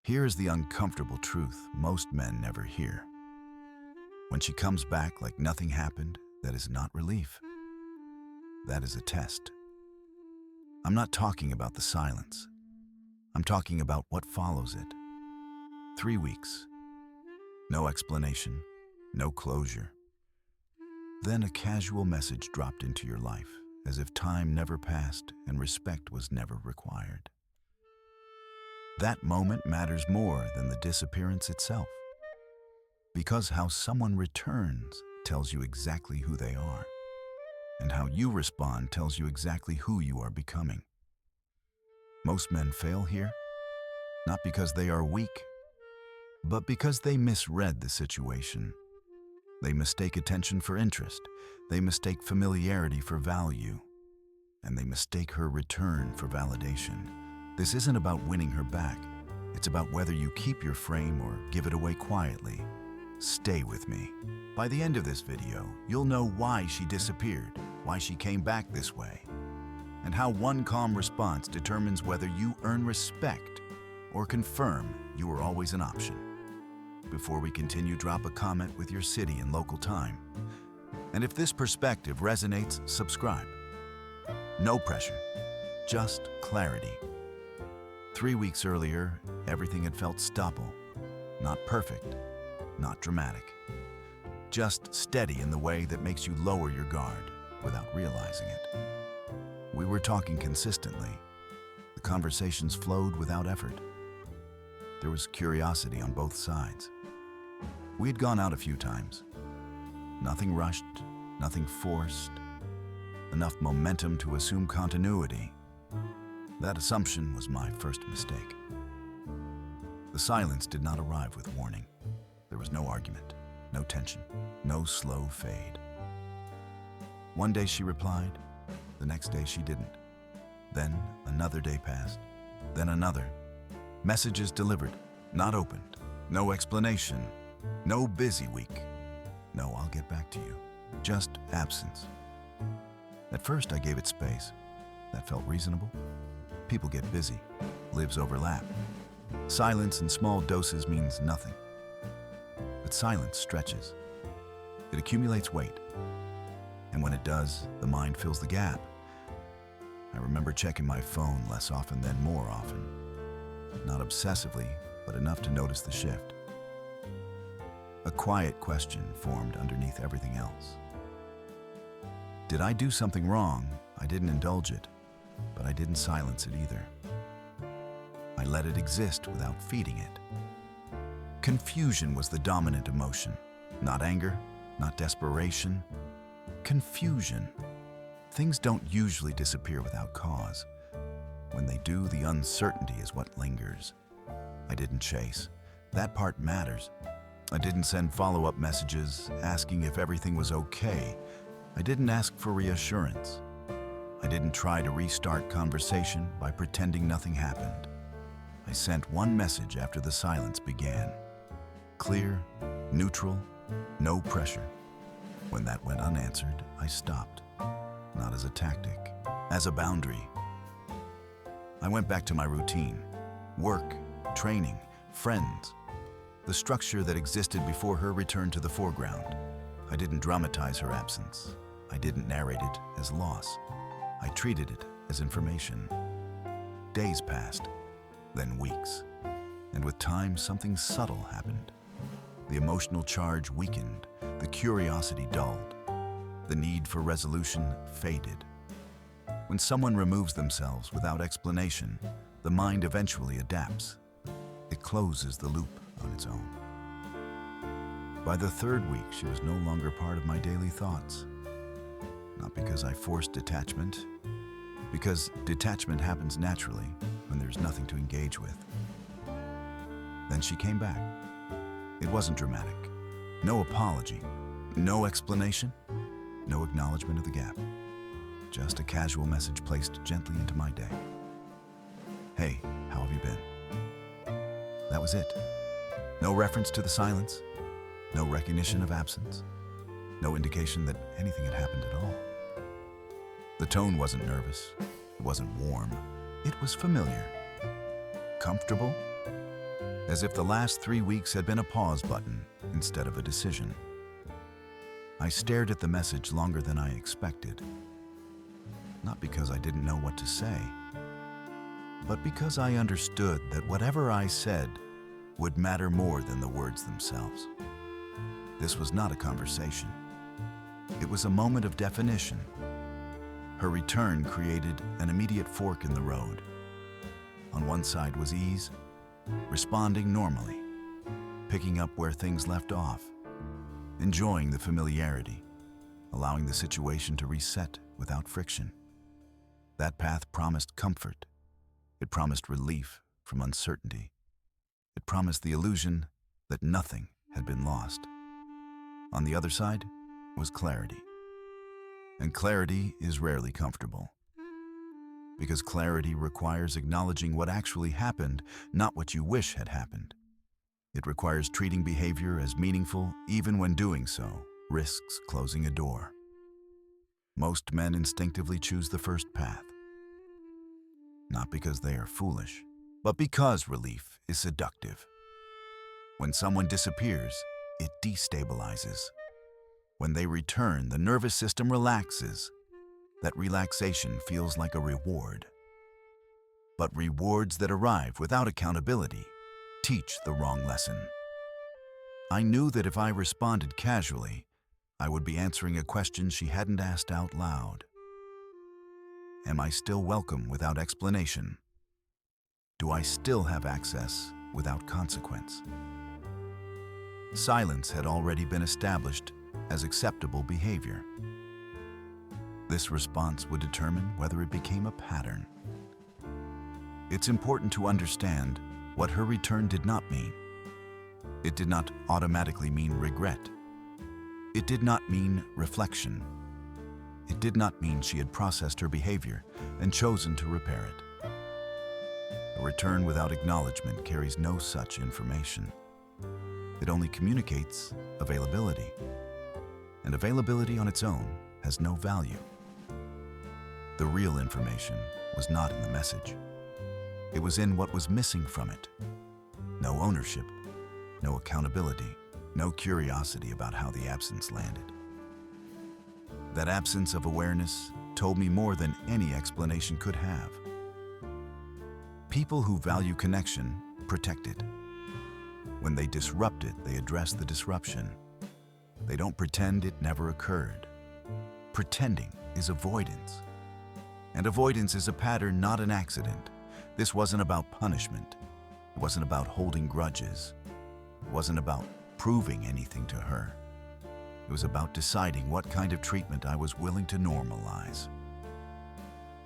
Here is the uncomfortable truth most men never hear. When she comes back like nothing happened, that is not relief. That is a test. I'm not talking about the silence. I'm talking about what follows it. 3 weeks. No explanation, no closure. Then a casual message dropped into your life, as if time never passed and respect was never required. That moment matters more than the disappearance itself, because how someone returns tells you exactly who they are, and how you respond tells you exactly who you are becoming. Most men fail here, not because they are weak, but because they misread the situation. They mistake attention for interest, they mistake familiarity for value, and they mistake her return for validation. This isn't about winning her back. It's about whether you keep your frame or give it away quietly. Stay with me. By the end of this video, you'll know why she disappeared, why she came back this way, and how one calm response determines whether you earn respect or confirm you were always an option. Before we continue, drop a comment with your city and local time. And if this perspective resonates, subscribe. No pressure, just clarity. 3 weeks earlier, everything had felt stable. Not perfect, not dramatic. Just steady in the way that makes you lower your guard without realizing it. We were talking consistently. The conversations flowed without effort. There was curiosity on both sides. We had gone out a few times. Nothing rushed, nothing forced. Enough momentum to assume continuity. That assumption was my first mistake. The silence did not arrive with warning. There was no argument, no tension, no slow fade. One day she replied, the next day she didn't. Then another day passed, then another. Messages delivered, not opened. No explanation, no busy week. No, I'll get back to you. Just absence. At first I gave it space. That felt reasonable. People get busy. Lives overlap. Silence in small doses means nothing. But silence stretches. It accumulates weight. And when it does, the mind fills the gap. I remember checking my phone less often than more often. Not obsessively, but enough to notice the shift. A quiet question formed underneath everything else. Did I do something wrong? I didn't indulge it, but I didn't silence it either. I let it exist without feeding it. Confusion was the dominant emotion. Not anger, not desperation. Confusion. Things don't usually disappear without cause. When they do, the uncertainty is what lingers. I didn't chase. That part matters. I didn't send follow-up messages asking if everything was okay. I didn't ask for reassurance. I didn't try to restart conversation by pretending nothing happened. I sent one message after the silence began. Clear, neutral, no pressure. When that went unanswered, I stopped. Not as a tactic, as a boundary. I went back to my routine. Work, training, friends. The structure that existed before her returned to the foreground. I didn't dramatize her absence. I didn't narrate it as loss. I treated it as information. Days passed, then weeks. And with time, something subtle happened. The emotional charge weakened, the curiosity dulled. The need for resolution faded. When someone removes themselves without explanation, the mind eventually adapts. It closes the loop on its own. By the 3rd week, she was no longer part of my daily thoughts. Not because I forced detachment, because detachment happens naturally when there's nothing to engage with. Then she came back. It wasn't dramatic. No apology, no explanation, no acknowledgement of the gap. Just a casual message placed gently into my day. Hey, how have you been? That was it. No reference to the silence, no recognition of absence, no indication that anything had happened at all. The tone wasn't nervous, it wasn't warm, it was familiar. Comfortable? as if the last 3 weeks had been a pause button instead of a decision. I stared at the message longer than I expected, not because I didn't know what to say, but because I understood that whatever I said would matter more than the words themselves. This was not a conversation. It was a moment of definition. Her return created an immediate fork in the road. On one side was ease, responding normally, picking up where things left off, enjoying the familiarity, allowing the situation to reset without friction. That path promised comfort. It promised relief from uncertainty. It promised the illusion that nothing had been lost. On the other side was clarity. And clarity is rarely comfortable, because clarity requires acknowledging what actually happened, not what you wish had happened. It requires treating behavior as meaningful even when doing so risks closing a door. Most men instinctively choose the first path, not because they are foolish, but because relief is seductive. When someone disappears, it destabilizes. When they return, the nervous system relaxes. That relaxation feels like a reward. But rewards that arrive without accountability teach the wrong lesson. I knew that if I responded casually, I would be answering a question she hadn't asked out loud. Am I still welcome without explanation? Do I still have access without consequence? Silence had already been established as acceptable behavior. This response would determine whether it became a pattern. It's important to understand what her return did not mean. It did not automatically mean regret. It did not mean reflection. It did not mean she had processed her behavior and chosen to repair it. A return without acknowledgement carries no such information. It only communicates availability. And availability on its own has no value. The real information was not in the message. It was in what was missing from it. No ownership, no accountability, no curiosity about how the absence landed. That absence of awareness told me more than any explanation could have. People who value connection protect it. When they disrupt it, they address the disruption. They don't pretend it never occurred. Pretending is avoidance. And avoidance is a pattern, not an accident. This wasn't about punishment. It wasn't about holding grudges. It wasn't about proving anything to her. It was about deciding what kind of treatment I was willing to normalize.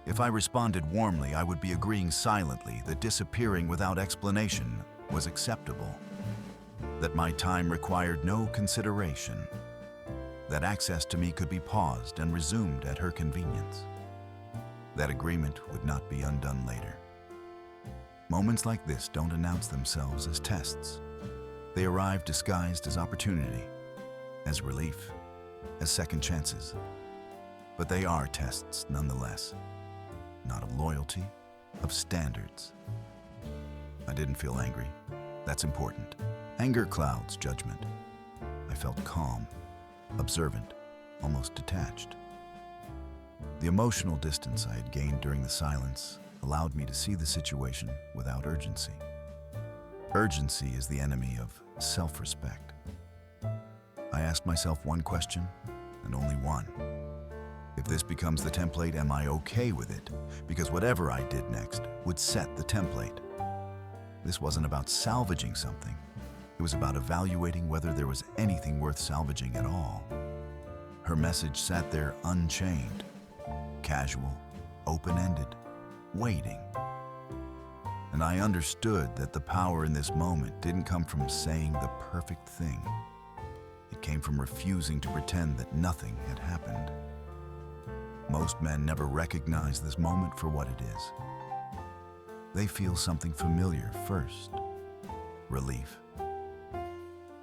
If I responded warmly, I would be agreeing silently that disappearing without explanation was acceptable, that my time required no consideration, that access to me could be paused and resumed at her convenience. That agreement would not be undone later. Moments like this don't announce themselves as tests. They arrive disguised as opportunity, as relief, as second chances. But they are tests nonetheless, not of loyalty, of standards. I didn't feel angry. That's important. Anger clouds judgment. I felt calm, observant, almost detached. The emotional distance I had gained during the silence allowed me to see the situation without urgency. Urgency is the enemy of self-respect. I asked myself one question, and only one. If this becomes the template, am I okay with it? Because whatever I did next would set the template. This wasn't about salvaging something. It was about evaluating whether there was anything worth salvaging at all. Her message sat there unchained, casual, open-ended, waiting. And I understood that the power in this moment didn't come from saying the perfect thing. It came from refusing to pretend that nothing had happened. Most men never recognize this moment for what it is. They feel something familiar first, relief.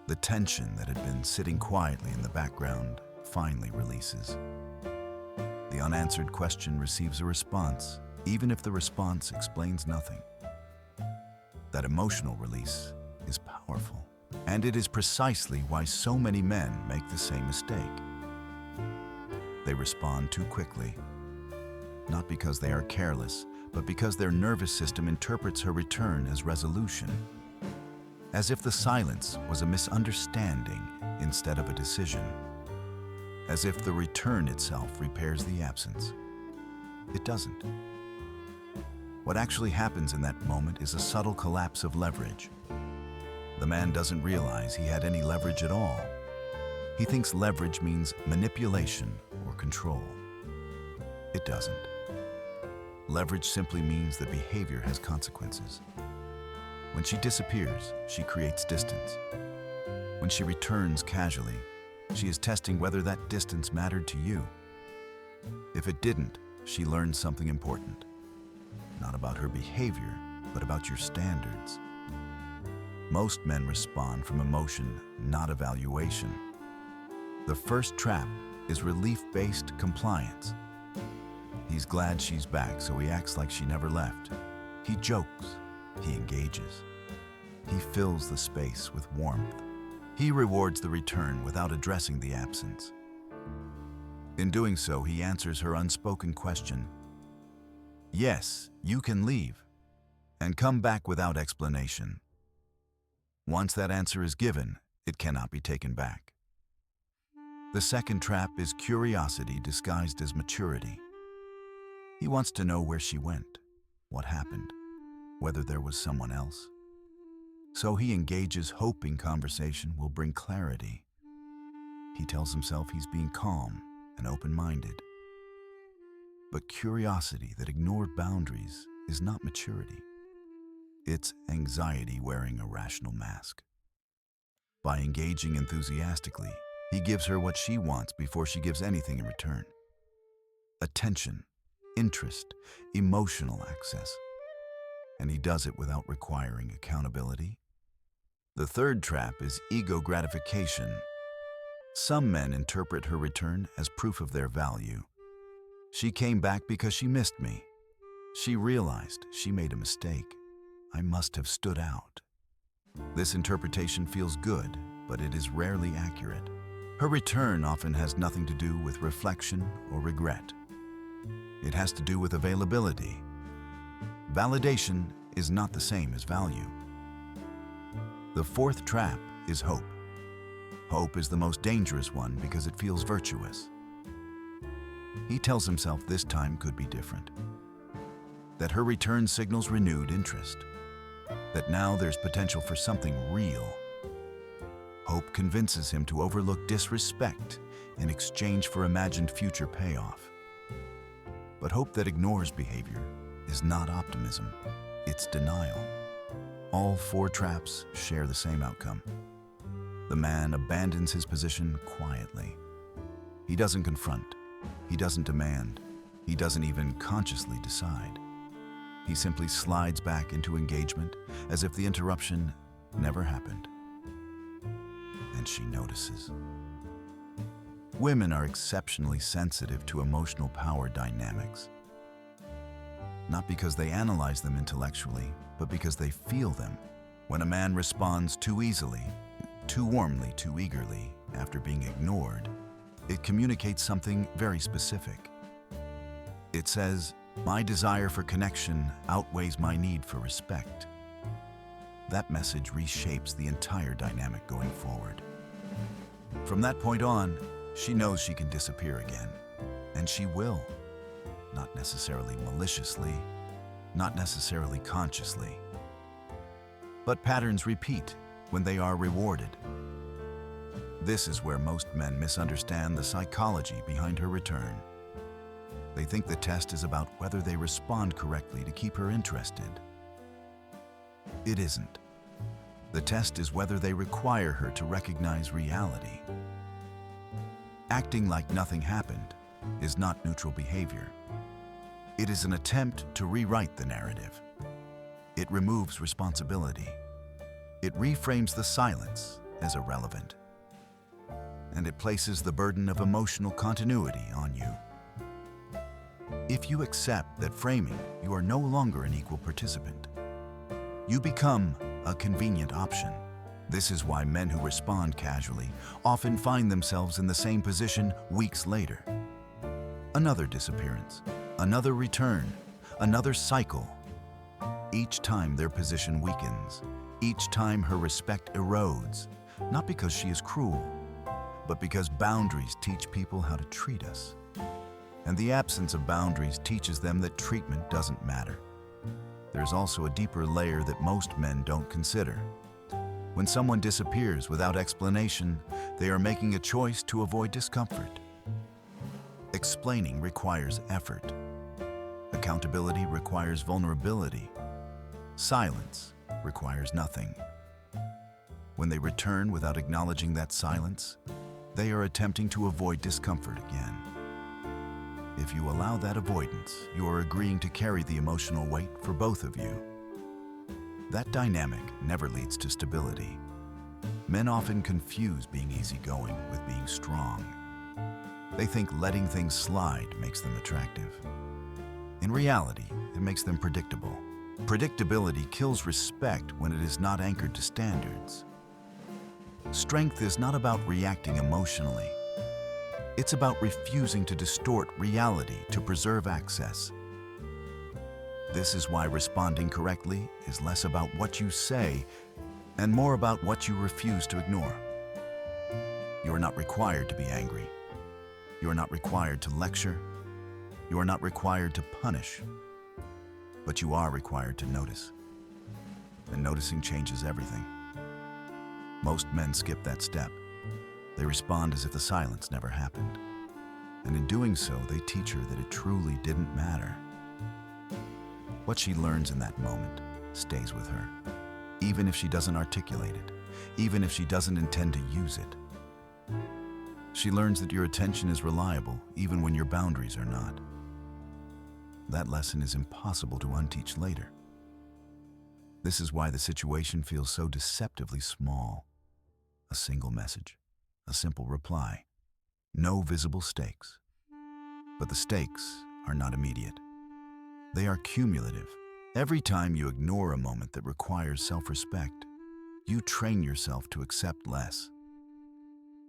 The tension that had been sitting quietly in the background finally releases. The unanswered question receives a response, even if the response explains nothing. That emotional release is powerful. And it is precisely why so many men make the same mistake. They respond too quickly, not because they are careless, but because their nervous system interprets her return as resolution, as if the silence was a misunderstanding instead of a decision, as if the return itself repairs the absence. It doesn't. What actually happens in that moment is a subtle collapse of leverage. The man doesn't realize he had any leverage at all. He thinks leverage means manipulation or control. It doesn't. Leverage simply means that behavior has consequences. When she disappears, she creates distance. When she returns casually, she is testing whether that distance mattered to you. If it didn't, she learned something important. Not about her behavior, but about your standards. Most men respond from emotion, not evaluation. The first trap is relief-based compliance. He's glad she's back, so he acts like she never left. He jokes. He engages. He fills the space with warmth. He rewards the return without addressing the absence. In doing so, he answers her unspoken question. Yes, you can leave, and come back without explanation. Once that answer is given, it cannot be taken back. The second trap is curiosity disguised as maturity. He wants to know where she went, what happened, whether there was someone else. So he engages, hoping conversation will bring clarity. He tells himself he's being calm and open-minded. But curiosity that ignored boundaries is not maturity. It's anxiety wearing a rational mask. By engaging enthusiastically, he gives her what she wants before she gives anything in return. Attention, interest, emotional access. And he does it without requiring accountability. The third trap is ego gratification. Some men interpret her return as proof of their value. She came back because she missed me. She realized she made a mistake. I must have stood out. This interpretation feels good, but it is rarely accurate. Her return often has nothing to do with reflection or regret. It has to do with availability. Validation is not the same as value. The fourth trap is hope. Hope is the most dangerous one because it feels virtuous. He tells himself this time could be different. That her return signals renewed interest. That now there's potential for something real. Hope convinces him to overlook disrespect in exchange for imagined future payoff. But hope that ignores behavior is not optimism, it's denial. All four traps share the same outcome. The man abandons his position quietly. He doesn't confront, he doesn't demand, he doesn't even consciously decide. He simply slides back into engagement as if the interruption never happened. And she notices. Women are exceptionally sensitive to emotional power dynamics. Not because they analyze them intellectually, but because they feel them. When a man responds too easily, too warmly, too eagerly, after being ignored, it communicates something very specific. It says, "My desire for connection outweighs my need for respect." That message reshapes the entire dynamic going forward. From that point on, she knows she can disappear again, and she will. Not necessarily maliciously, not necessarily consciously. But patterns repeat when they are rewarded. This is where most men misunderstand the psychology behind her return. They think the test is about whether they respond correctly to keep her interested. It isn't. The test is whether they require her to recognize reality. Acting like nothing happened is not neutral behavior. It is an attempt to rewrite the narrative. It removes responsibility. It reframes the silence as irrelevant. And it places the burden of emotional continuity on you. If you accept that framing, you are no longer an equal participant. You become a convenient option. This is why men who respond casually often find themselves in the same position weeks later. Another disappearance, another return, another cycle. Each time their position weakens, each time her respect erodes, not because she is cruel, but because boundaries teach people how to treat us. And the absence of boundaries teaches them that treatment doesn't matter. There's also a deeper layer that most men don't consider. When someone disappears without explanation, they are making a choice to avoid discomfort. Explaining requires effort. Accountability requires vulnerability. Silence requires nothing. When they return without acknowledging that silence, they are attempting to avoid discomfort again. If you allow that avoidance, you are agreeing to carry the emotional weight for both of you. That dynamic never leads to stability. Men often confuse being easygoing with being strong. They think letting things slide makes them attractive. In reality, it makes them predictable. Predictability kills respect when it is not anchored to standards. Strength is not about reacting emotionally. It's about refusing to distort reality to preserve access. This is why responding correctly is less about what you say and more about what you refuse to ignore. You are not required to be angry. You are not required to lecture. You are not required to punish. But you are required to notice. And noticing changes everything. Most men skip that step. They respond as if the silence never happened. And in doing so, they teach her that it truly didn't matter. What she learns in that moment stays with her, even if she doesn't articulate it, even if she doesn't intend to use it. She learns that your attention is reliable, even when your boundaries are not. That lesson is impossible to unteach later. This is why the situation feels so deceptively small. A single message, a simple reply, no visible stakes. But the stakes are not immediate. They are cumulative. Every time you ignore a moment that requires self-respect, you train yourself to accept less.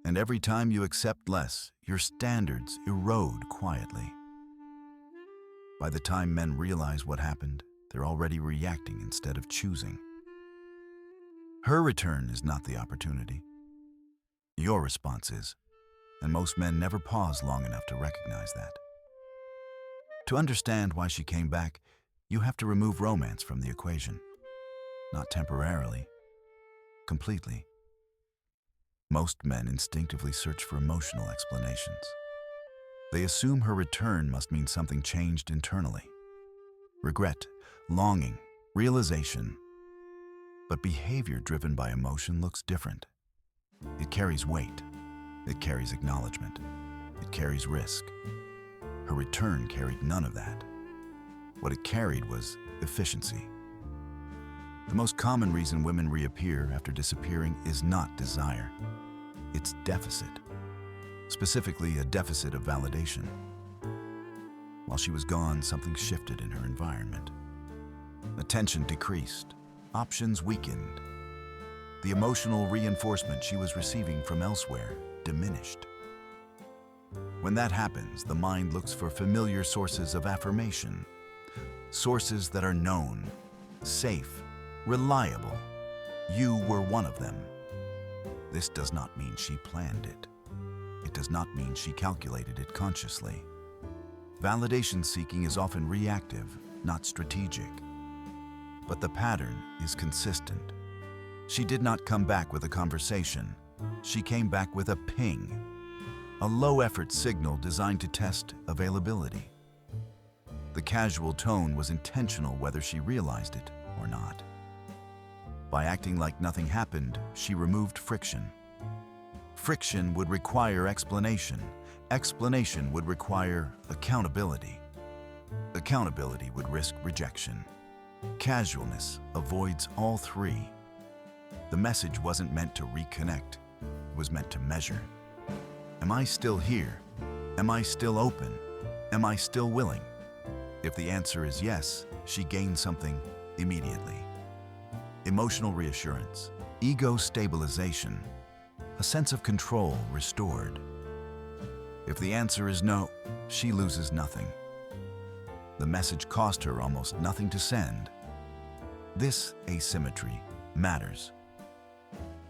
And every time you accept less, your standards erode quietly. By the time men realize what happened, they're already reacting instead of choosing. Her return is not the opportunity. Your response is, and most men never pause long enough to recognize that. To understand why she came back, you have to remove romance from the equation. Not temporarily, completely. Most men instinctively search for emotional explanations. They assume her return must mean something changed internally. Regret, longing, realization. But behavior driven by emotion looks different. It carries weight. It carries acknowledgement. It carries risk. Her return carried none of that. What it carried was efficiency. The most common reason women reappear after disappearing is not desire. It's deficit. Specifically, a deficit of validation. While she was gone, something shifted in her environment. Attention decreased. Options weakened. The emotional reinforcement she was receiving from elsewhere diminished. When that happens, the mind looks for familiar sources of affirmation, sources that are known, safe, reliable. You were one of them. This does not mean she planned it. It does not mean she calculated it consciously. Validation seeking is often reactive, not strategic. But the pattern is consistent. She did not come back with a conversation. She came back with a ping, a low-effort signal designed to test availability. The casual tone was intentional whether she realized it or not. By acting like nothing happened, she removed friction. Friction would require explanation. Explanation would require accountability. Accountability would risk rejection. Casualness avoids all three. The message wasn't meant to reconnect. It was meant to measure. Am I still here? Am I still open? Am I still willing? If the answer is yes, she gained something immediately. emotional reassurance, ego stabilization, a sense of control restored. If the answer is no, she loses nothing. The message cost her almost nothing to send. This asymmetry matters.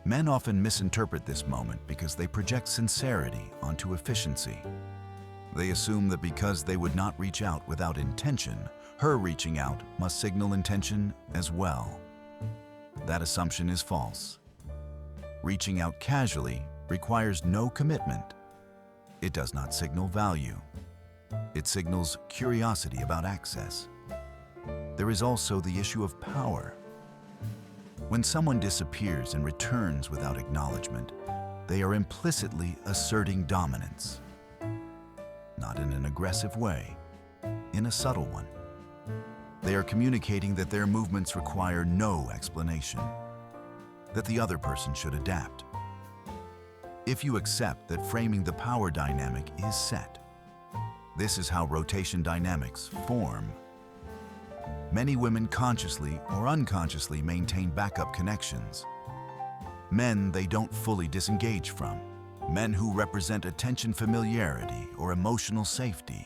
Men often misinterpret this moment because they project sincerity onto efficiency. They assume that because they would not reach out without intention, her reaching out must signal intention as well. That assumption is false. Reaching out casually requires no commitment. It does not signal value. It signals curiosity about access. There is also the issue of power. When someone disappears and returns without acknowledgement, they are implicitly asserting dominance. Not in an aggressive way, in a subtle one. They are communicating that their movements require no explanation, that the other person should adapt. If you accept that framing the power dynamic is set, this is how rotation dynamics form. Many women consciously or unconsciously maintain backup connections. Men they don't fully disengage from. Men who represent attention, familiarity, or emotional safety.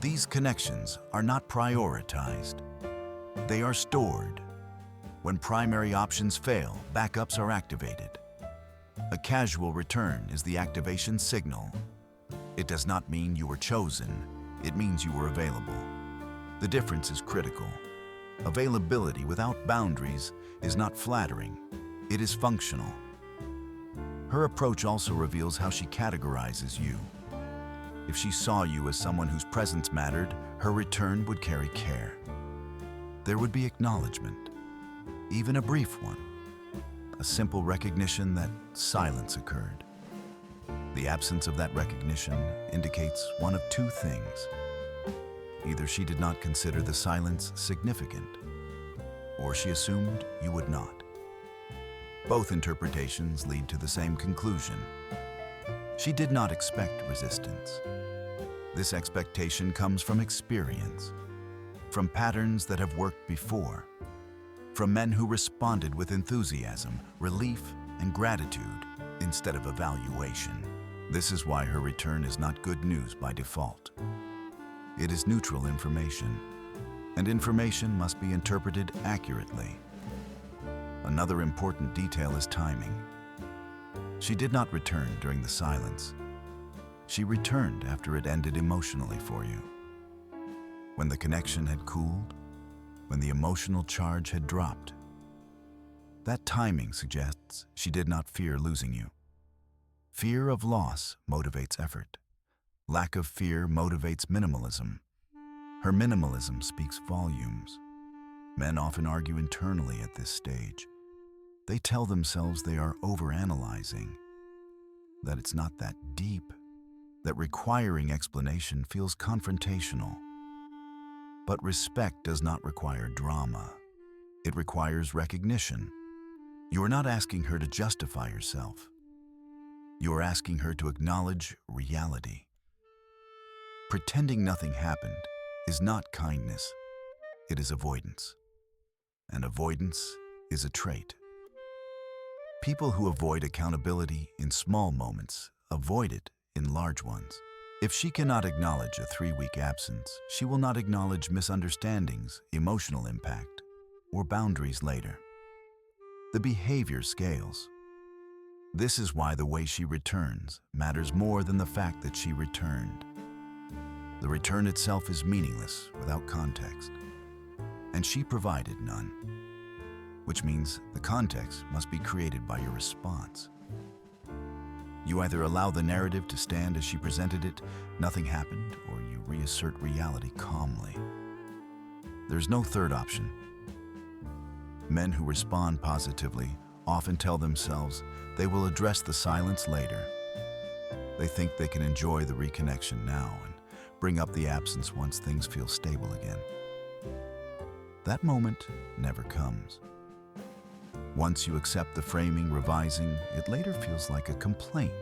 These connections are not prioritized. They are stored. When primary options fail, backups are activated. A casual return is the activation signal. It does not mean you were chosen. It means you were available. The difference is critical. Availability without boundaries is not flattering. It is functional. Her approach also reveals how she categorizes you. If she saw you as someone whose presence mattered, her return would carry care. There would be acknowledgement, even a brief one, a simple recognition that silence occurred. The absence of that recognition indicates one of two things. Either she did not consider the silence significant, or she assumed you would not. Both interpretations lead to the same conclusion. She did not expect resistance. This expectation comes from experience, from patterns that have worked before, from men who responded with enthusiasm, relief, and gratitude instead of evaluation. This is why her return is not good news by default. It is neutral information, and information must be interpreted accurately. Another important detail is timing. She did not return during the silence. She returned after it ended emotionally for you. When the connection had cooled, when the emotional charge had dropped. That timing suggests she did not fear losing you. Fear of loss motivates effort. Lack of fear motivates minimalism. Her minimalism speaks volumes. Men often argue internally at this stage. They tell themselves they are overanalyzing, that it's not that deep, that requiring explanation feels confrontational. But respect does not require drama. It requires recognition. You are not asking her to justify herself. You are asking her to acknowledge reality. Pretending nothing happened is not kindness. It is avoidance. And avoidance is a trait. People who avoid accountability in small moments avoid it in large ones. If she cannot acknowledge a 3-week absence, she will not acknowledge misunderstandings, emotional impact, or boundaries later. The behavior scales. This is why the way she returns matters more than the fact that she returned. The return itself is meaningless without context, and she provided none, which means the context must be created by your response. You either allow the narrative to stand as she presented it, nothing happened, or you reassert reality calmly. There's no third option. Men who respond positively often tell themselves they will address the silence later. They think they can enjoy the reconnection now and bring up the absence once things feel stable again. That moment never comes. Once you accept the framing, revising, it later feels like a complaint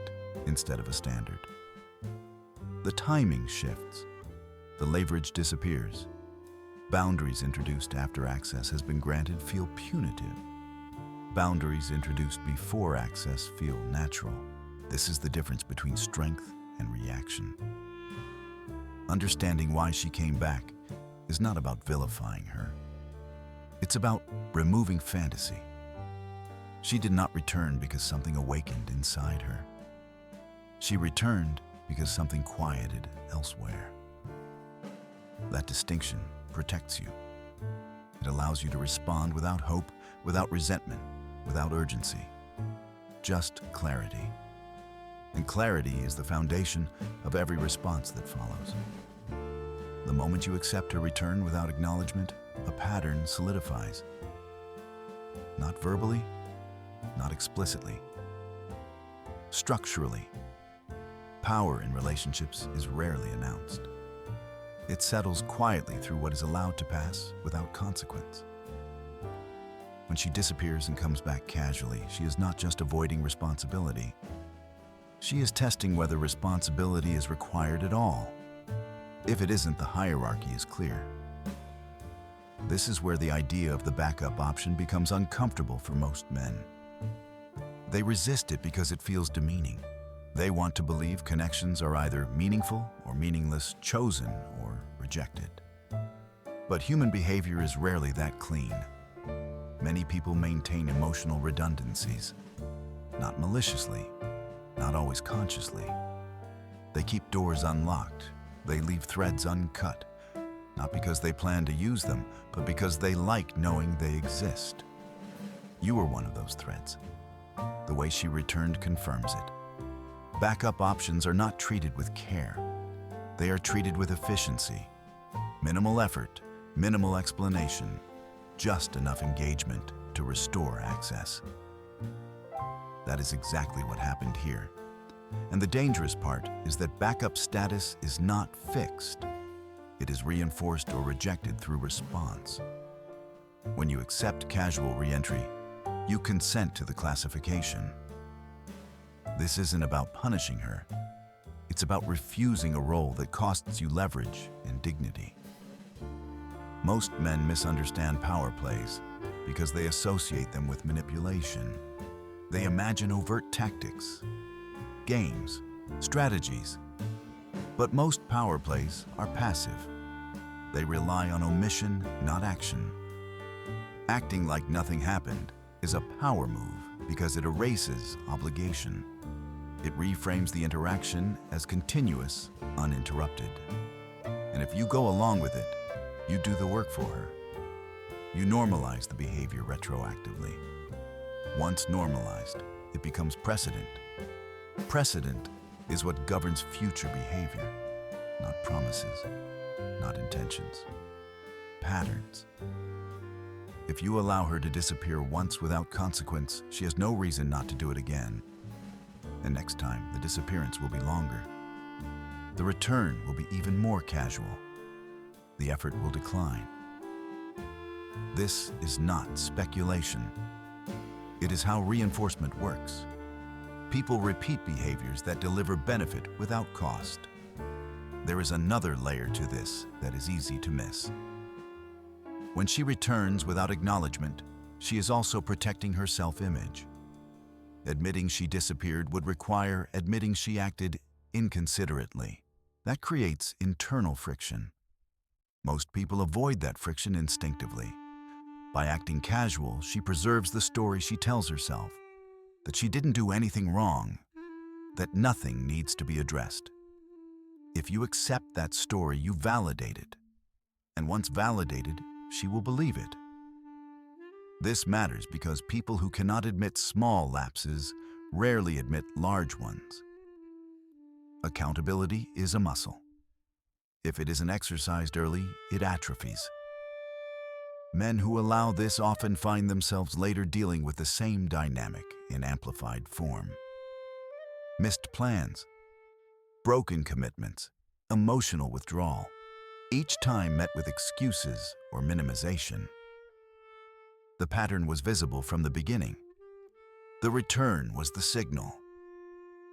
instead of a standard. The timing shifts. The leverage disappears. Boundaries introduced after access has been granted feel punitive. Boundaries introduced before access feel natural. This is the difference between strength and reaction. Understanding why she came back is not about vilifying her. It's about removing fantasy. She did not return because something awakened inside her. She returned because something quieted elsewhere. That distinction protects you. It allows you to respond without hope, without resentment, without urgency. Just clarity. And clarity is the foundation of every response that follows. The moment you accept her return without acknowledgement, a pattern solidifies. Not verbally, not explicitly. Structurally, power in relationships is rarely announced. It settles quietly through what is allowed to pass without consequence. When she disappears and comes back casually, she is not just avoiding responsibility. She is testing whether responsibility is required at all. If it isn't, the hierarchy is clear. This is where the idea of the backup option becomes uncomfortable for most men. They resist it because it feels demeaning. They want to believe connections are either meaningful or meaningless, chosen or rejected. But human behavior is rarely that clean. Many people maintain emotional redundancies, not maliciously, not always consciously. They keep doors unlocked. They leave threads uncut, not because they plan to use them, but because they like knowing they exist. You were one of those threads. The way she returned confirms it. Backup options are not treated with care. They are treated with efficiency. Minimal effort, minimal explanation, just enough engagement to restore access. That is exactly what happened here. And the dangerous part is that backup status is not fixed. It is reinforced or rejected through response. When you accept casual reentry, you consent to the classification. This isn't about punishing her. It's about refusing a role that costs you leverage and dignity. Most men misunderstand power plays because they associate them with manipulation. They imagine overt tactics, games, strategies. But most power plays are passive. They rely on omission, not action. Acting like nothing happened is a power move because it erases obligation. It reframes the interaction as continuous, uninterrupted. And if you go along with it, you do the work for her. You normalize the behavior retroactively. Once normalized, it becomes precedent. Precedent is what governs future behavior, not promises, not intentions, patterns. If you allow her to disappear once without consequence, she has no reason not to do it again. And next time, the disappearance will be longer. The return will be even more casual. The effort will decline. This is not speculation. It is how reinforcement works. People repeat behaviors that deliver benefit without cost. There is another layer to this that is easy to miss. When she returns without acknowledgement, she is also protecting her self-image. Admitting she disappeared would require admitting she acted inconsiderately. That creates internal friction. Most people avoid that friction instinctively. By acting casual, she preserves the story she tells herself, that she didn't do anything wrong, that nothing needs to be addressed. If you accept that story, you validate it. And once validated, she will believe it. This matters because people who cannot admit small lapses rarely admit large ones. Accountability is a muscle. If it isn't exercised early, it atrophies. Men who allow this often find themselves later dealing with the same dynamic in amplified form. Missed plans, broken commitments, emotional withdrawal, each time met with excuses or minimization. The pattern was visible from the beginning. The return was the signal.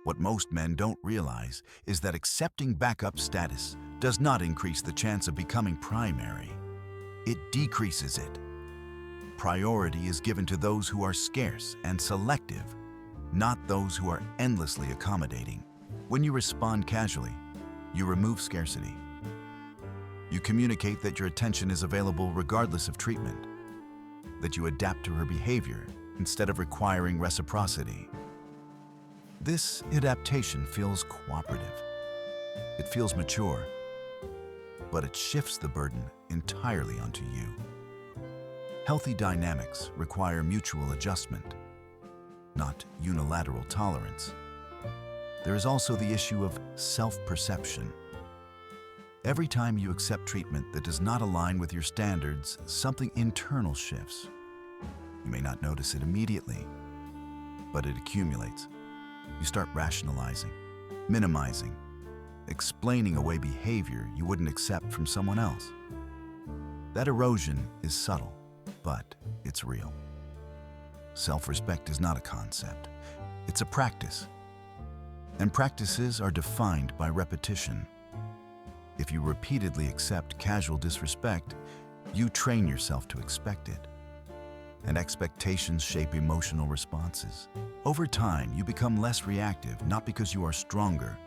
What most men don't realize is that accepting backup status does not increase the chance of becoming primary. it decreases it. Priority is given to those who are scarce and selective, not those who are endlessly accommodating. When you respond casually, you remove scarcity. You communicate that your attention is available regardless of treatment, that you adapt to her behavior instead of requiring reciprocity. This adaptation feels cooperative. It feels mature, but it shifts the burden entirely onto you. Healthy dynamics require mutual adjustment, not unilateral tolerance. There is also the issue of self-perception. Every time you accept treatment that does not align with your standards, something internal shifts. You may not notice it immediately, but it accumulates. You start rationalizing, minimizing, explaining away behavior you wouldn't accept from someone else. That erosion is subtle, but it's real. Self-respect is not a concept, it's a practice. And practices are defined by repetition. If you repeatedly accept casual disrespect, you train yourself to expect it. And expectations shape emotional responses. Over time, you become less reactive, not because you are stronger,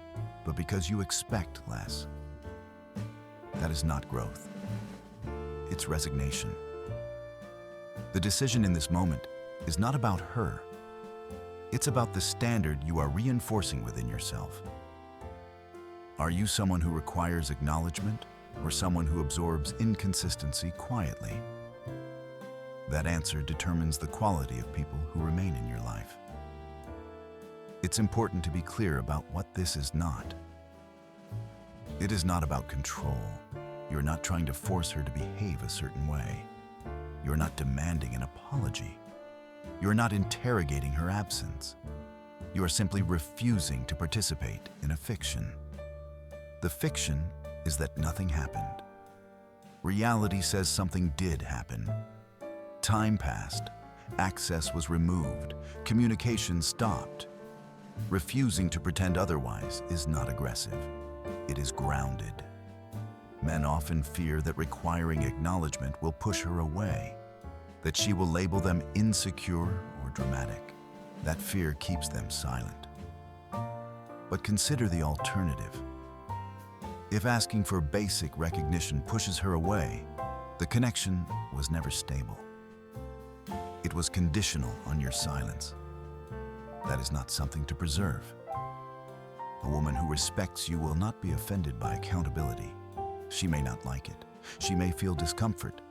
but because you expect less. That is not growth. It's resignation. The decision in this moment is not about her. It's about the standard you are reinforcing within yourself. Are you someone who requires acknowledgement or someone who absorbs inconsistency quietly? That answer determines the quality of people who remain in your life. It's important to be clear about what this is not. It is not about control. You're not trying to force her to behave a certain way. You're not demanding an apology. You're not interrogating her absence. You are simply refusing to participate in a fiction. The fiction is that nothing happened. Reality says something did happen. Time passed, access was removed, communication stopped. Refusing to pretend otherwise is not aggressive. It is grounded. Men often fear that requiring acknowledgement will push her away, that she will label them insecure or dramatic. That fear keeps them silent. But consider the alternative. If asking for basic recognition pushes her away, the connection was never stable. It was conditional on your silence. That is not something to preserve. A woman who respects you will not be offended by accountability. She may not like it. She may feel discomfort.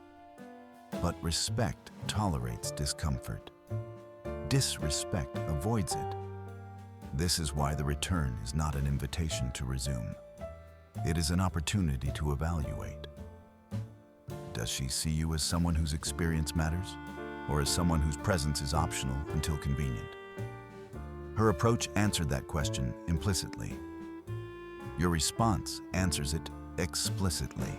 But respect tolerates discomfort. Disrespect avoids it. This is why the return is not an invitation to resume. It is an opportunity to evaluate. Does she see you as someone whose experience matters, or as someone whose presence is optional until convenient? Her approach answered that question implicitly. Your response answers it explicitly.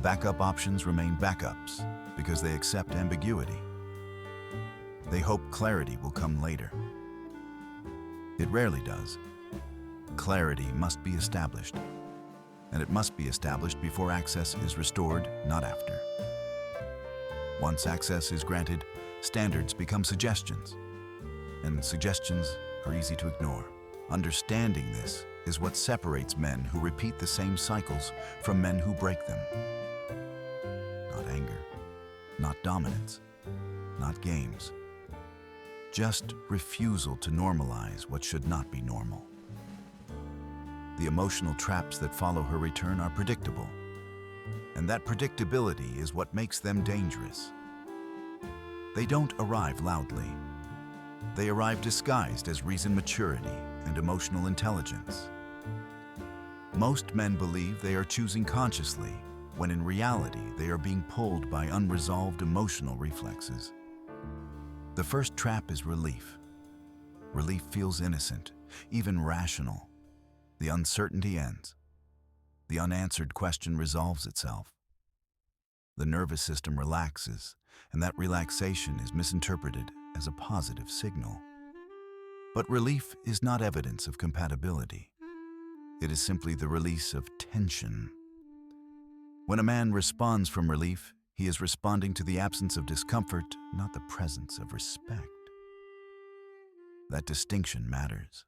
Backup options remain backups because they accept ambiguity. They hope clarity will come later. It rarely does. Clarity must be established, and it must be established before access is restored, not after. Once access is granted, standards become suggestions, and suggestions are easy to ignore. Understanding this is what separates men who repeat the same cycles from men who break them. Not anger, not dominance, not games. Just refusal to normalize what should not be normal. The emotional traps that follow her return are predictable, and that predictability is what makes them dangerous. They don't arrive loudly. They arrive disguised as reasoned maturity and emotional intelligence. Most men believe they are choosing consciously, when in reality they are being pulled by unresolved emotional reflexes. The first trap is relief. Relief feels innocent, even rational. The uncertainty ends. The unanswered question resolves itself. The nervous system relaxes, and that relaxation is misinterpreted as a positive signal. But relief is not evidence of compatibility. It is simply the release of tension. When a man responds from relief, he is responding to the absence of discomfort, not the presence of respect. That distinction matters.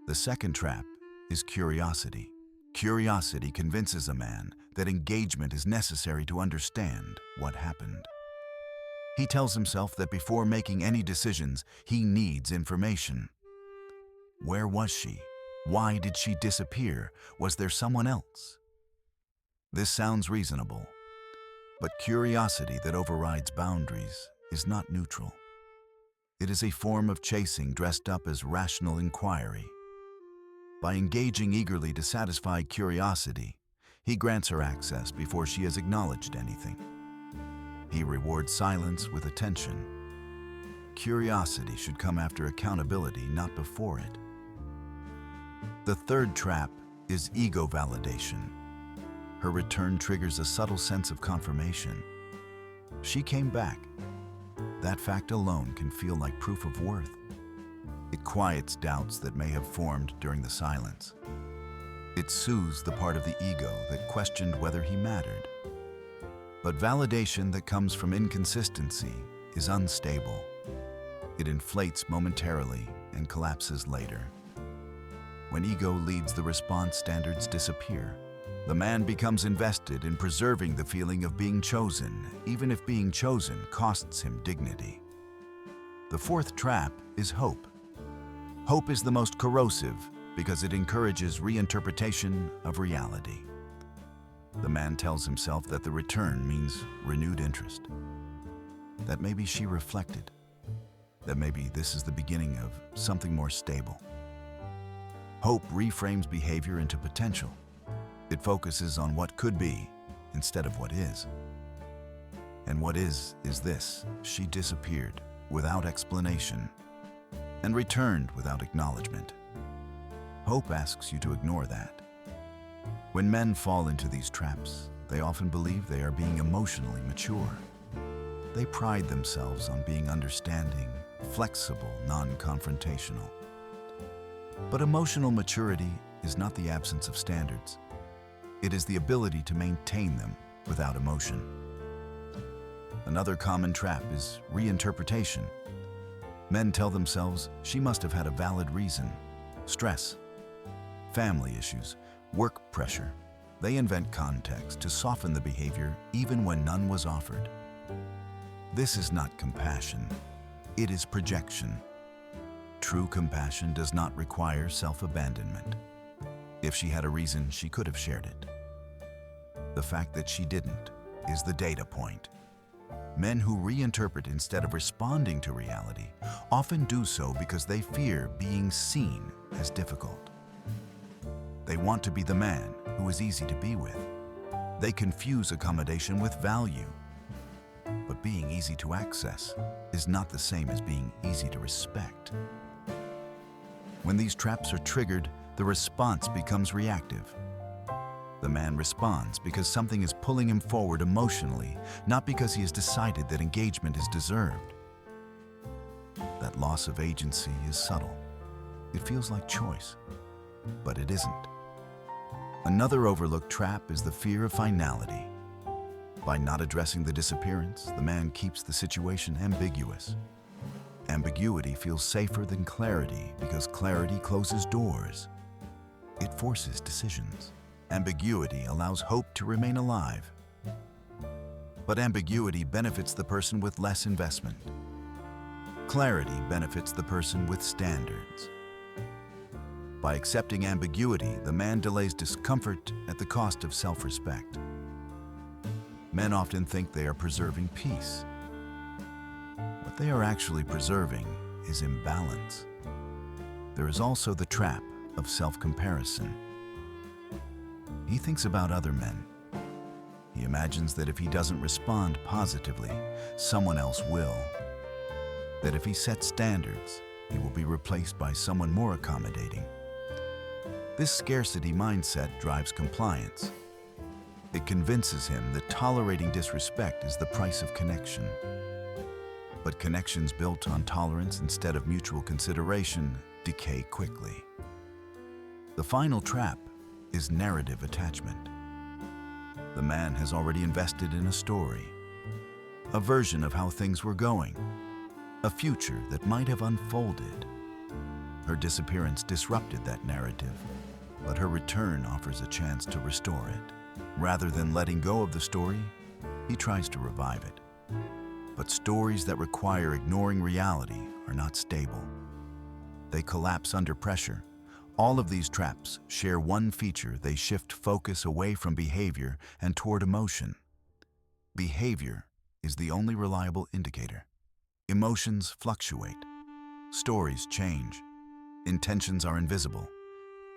The second trap is curiosity. Curiosity convinces a man that engagement is necessary to understand what happened. He tells himself that before making any decisions, he needs information. Where was she? Why did she disappear? Was there someone else? This sounds reasonable, but curiosity that overrides boundaries is not neutral. It is a form of chasing dressed up as rational inquiry. By engaging eagerly to satisfy curiosity, he grants her access before she has acknowledged anything. He rewards silence with attention. Curiosity should come after accountability, not before it. The third trap is ego validation. Her return triggers a subtle sense of confirmation. She came back. That fact alone can feel like proof of worth. It quiets doubts that may have formed during the silence. It soothes the part of the ego that questioned whether he mattered. But validation that comes from inconsistency is unstable. It inflates momentarily and collapses later. When ego leads the response, standards disappear. The man becomes invested in preserving the feeling of being chosen, even if being chosen costs him dignity. The fourth trap is hope. Hope is the most corrosive because it encourages reinterpretation of reality. The man tells himself that the return means renewed interest, that maybe she reflected, that maybe this is the beginning of something more stable. Hope reframes behavior into potential. It focuses on what could be instead of what is. And what is this: she disappeared without explanation and returned without acknowledgement. Hope asks you to ignore that. When men fall into these traps, they often believe they are being emotionally mature. They pride themselves on being understanding, flexible, non-confrontational. But emotional maturity is not the absence of standards. It is the ability to maintain them without emotion. Another common trap is reinterpretation. Men tell themselves she must have had a valid reason: stress, family issues, work pressure. They invent context to soften the behavior even when none was offered. This is not compassion. It is projection. True compassion does not require self-abandonment. If she had a reason, she could have shared it. The fact that she didn't is the data point. Men who reinterpret instead of responding to reality often do so because they fear being seen as difficult. They want to be the man who is easy to be with. They confuse accommodation with value. But being easy to access is not the same as being easy to respect. When these traps are triggered, the response becomes reactive. The man responds because something is pulling him forward emotionally, not because he has decided that engagement is deserved. That loss of agency is subtle. It feels like choice, but it isn't. Another overlooked trap is the fear of finality. By not addressing the disappearance, the man keeps the situation ambiguous. Ambiguity feels safer than clarity because clarity closes doors. It forces decisions. Ambiguity allows hope to remain alive. But ambiguity benefits the person with less investment. Clarity benefits the person with standards. By accepting ambiguity, the man delays discomfort at the cost of self-respect. Men often think they are preserving peace. What they are actually preserving is imbalance. There is also the trap of self-comparison. He thinks about other men. He imagines that if he doesn't respond positively, someone else will. That if he sets standards, he will be replaced by someone more accommodating. This scarcity mindset drives compliance. It convinces him that tolerating disrespect is the price of connection. But connections built on tolerance instead of mutual consideration decay quickly. The final trap is narrative attachment. The man has already invested in a story, a version of how things were going, a future that might have unfolded. Her disappearance disrupted that narrative, but her return offers a chance to restore it. Rather than letting go of the story, he tries to revive it. But stories that require ignoring reality are not stable. They collapse under pressure. All of these traps share one feature: they shift focus away from behavior and toward emotion. Behavior is the only reliable indicator. Emotions fluctuate. Stories change. Intentions are invisible.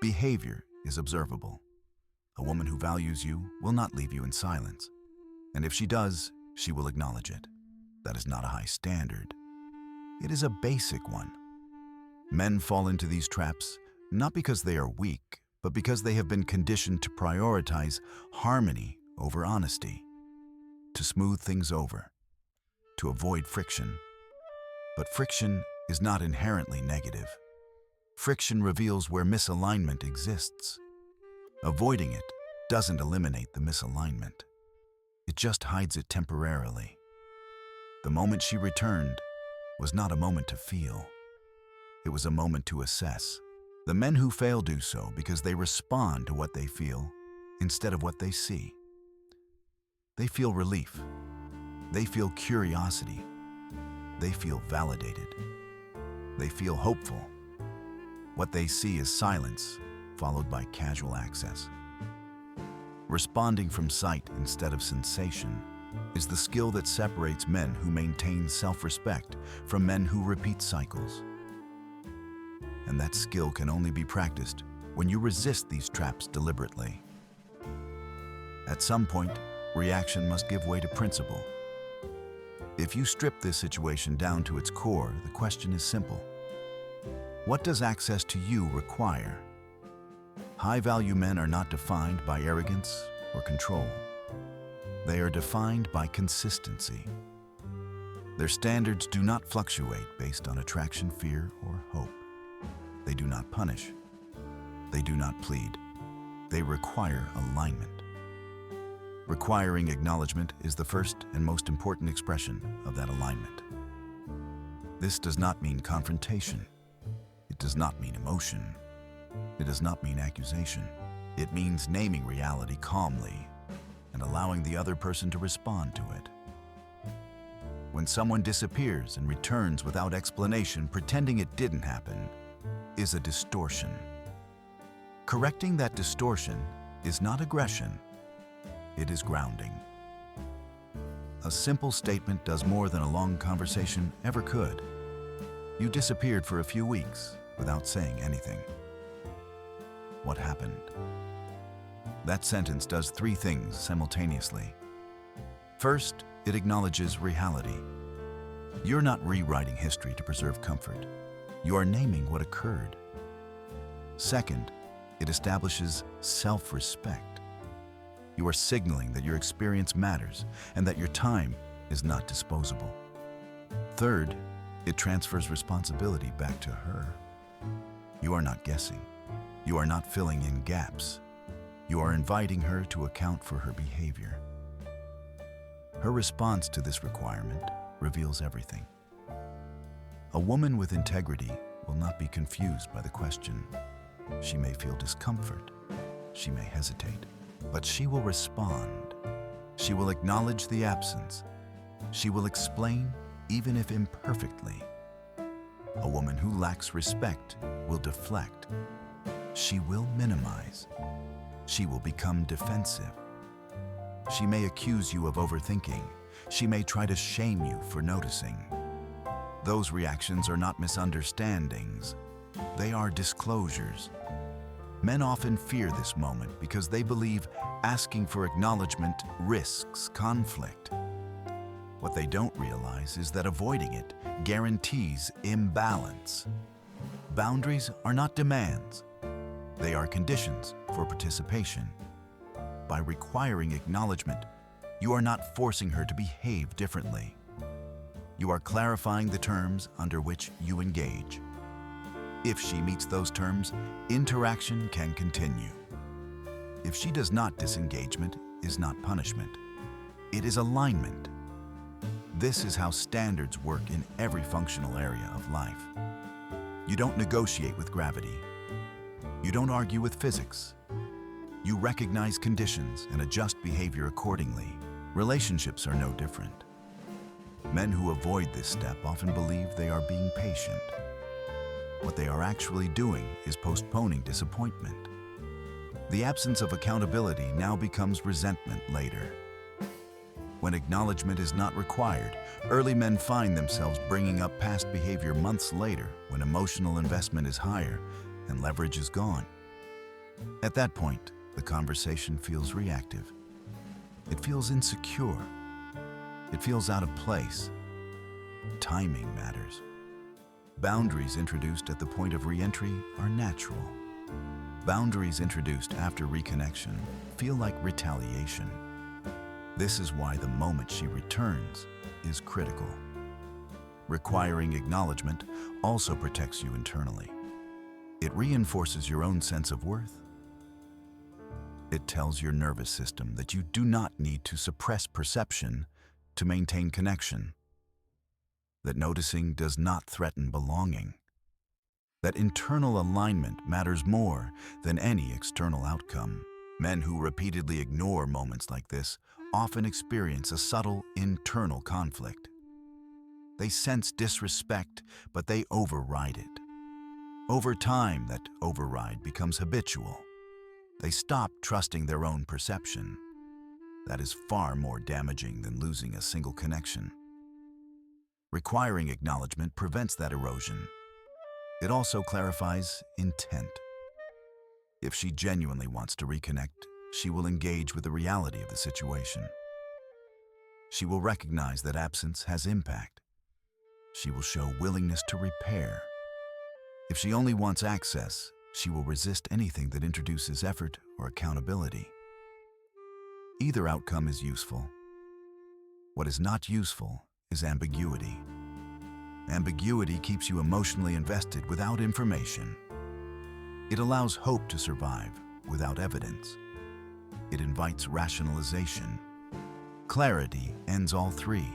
Behavior is observable. A woman who values you will not leave you in silence. And if she does, she will acknowledge it. That is not a high standard. It is a basic one. Men fall into these traps not because they are weak, but because they have been conditioned to prioritize harmony over honesty, to smooth things over, to avoid friction. But friction is not inherently negative. Friction reveals where misalignment exists. Avoiding it doesn't eliminate the misalignment. It just hides it temporarily. The moment she returned was not a moment to feel. It was a moment to assess. The men who fail do so because they respond to what they feel instead of what they see. They feel relief. They feel curiosity. They feel validated. They feel hopeful. What they see is silence, followed by casual access. Responding from sight instead of sensation is the skill that separates men who maintain self-respect from men who repeat cycles. And that skill can only be practiced when you resist these traps deliberately. At some point, reaction must give way to principle. If you strip this situation down to its core, the question is simple. What does access to you require? High-value men are not defined by arrogance or control. They are defined by consistency. Their standards do not fluctuate based on attraction, fear, or hope. They do not punish. They do not plead. They require alignment. Requiring acknowledgement is the first and most important expression of that alignment. This does not mean confrontation. It does not mean emotion. It does not mean accusation. It means naming reality calmly and allowing the other person to respond to it. When someone disappears and returns without explanation, pretending it didn't happen is a distortion. Correcting that distortion is not aggression, it is grounding. A simple statement does more than a long conversation ever could. You disappeared for a few weeks without saying anything. What happened? That sentence does three things simultaneously. First, it acknowledges reality. You're not rewriting history to preserve comfort. You are naming what occurred. Second, it establishes self-respect. You are signaling that your experience matters and that your time is not disposable. Third, it transfers responsibility back to her. You are not guessing. You are not filling in gaps. You are inviting her to account for her behavior. Her response to this requirement reveals everything. A woman with integrity will not be confused by the question. She may feel discomfort. She may hesitate, but she will respond. She will acknowledge the absence. She will explain, even if imperfectly. A woman who lacks respect will deflect. She will minimize. She will become defensive. She may accuse you of overthinking. She may try to shame you for noticing. Those reactions are not misunderstandings. They are disclosures. Men often fear this moment because they believe asking for acknowledgement risks conflict. What they don't realize is that avoiding it guarantees imbalance. Boundaries are not demands. They are conditions for participation. By requiring acknowledgement, you are not forcing her to behave differently. You are clarifying the terms under which you engage. If she meets those terms, interaction can continue. If she does not, disengagement is not punishment. It is alignment. This is how standards work in every functional area of life. You don't negotiate with gravity. You don't argue with physics. You recognize conditions and adjust behavior accordingly. Relationships are no different. Men who avoid this step often believe they are being patient. What they are actually doing is postponing disappointment. The absence of accountability now becomes resentment later. When acknowledgement is not required, early men find themselves bringing up past behavior months later when emotional investment is higher and leverage is gone. At that point, the conversation feels reactive. It feels insecure. It feels out of place. Timing matters. Boundaries introduced at the point of re-entry are natural. Boundaries introduced after reconnection feel like retaliation. This is why the moment she returns is critical. Requiring acknowledgement also protects you internally. It reinforces your own sense of worth. It tells your nervous system that you do not need to suppress perception to maintain connection. That noticing does not threaten belonging. That internal alignment matters more than any external outcome. Men who repeatedly ignore moments like this often experience a subtle internal conflict. They sense disrespect, but they override it. Over time, that override becomes habitual. They stop trusting their own perception. That is far more damaging than losing a single connection. Requiring acknowledgement prevents that erosion. It also clarifies intent. If she genuinely wants to reconnect, she will engage with the reality of the situation. She will recognize that absence has impact. She will show willingness to repair. If she only wants access, she will resist anything that introduces effort or accountability. Either outcome is useful. What is not useful is ambiguity. Ambiguity keeps you emotionally invested without information. It allows hope to survive without evidence. It invites rationalization. Clarity ends all three.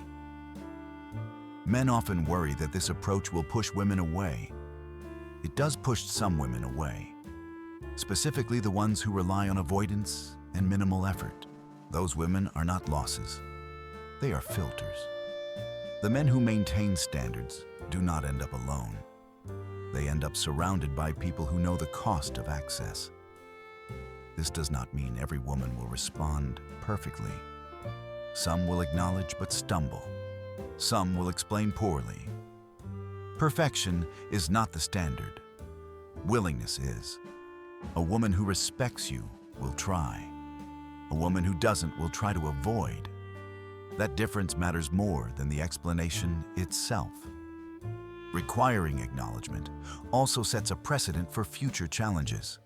Men often worry that this approach will push women away. It does push some women away, specifically the ones who rely on avoidance and minimal effort. Those women are not losses. They are filters. The men who maintain standards do not end up alone. They end up surrounded by people who know the cost of access. This does not mean every woman will respond perfectly. Some will acknowledge but stumble. Some will explain poorly. Perfection is not the standard. Willingness is. A woman who respects you will try. A woman who doesn't will try to avoid. That difference matters more than the explanation itself. Requiring acknowledgement also sets a precedent for future challenges.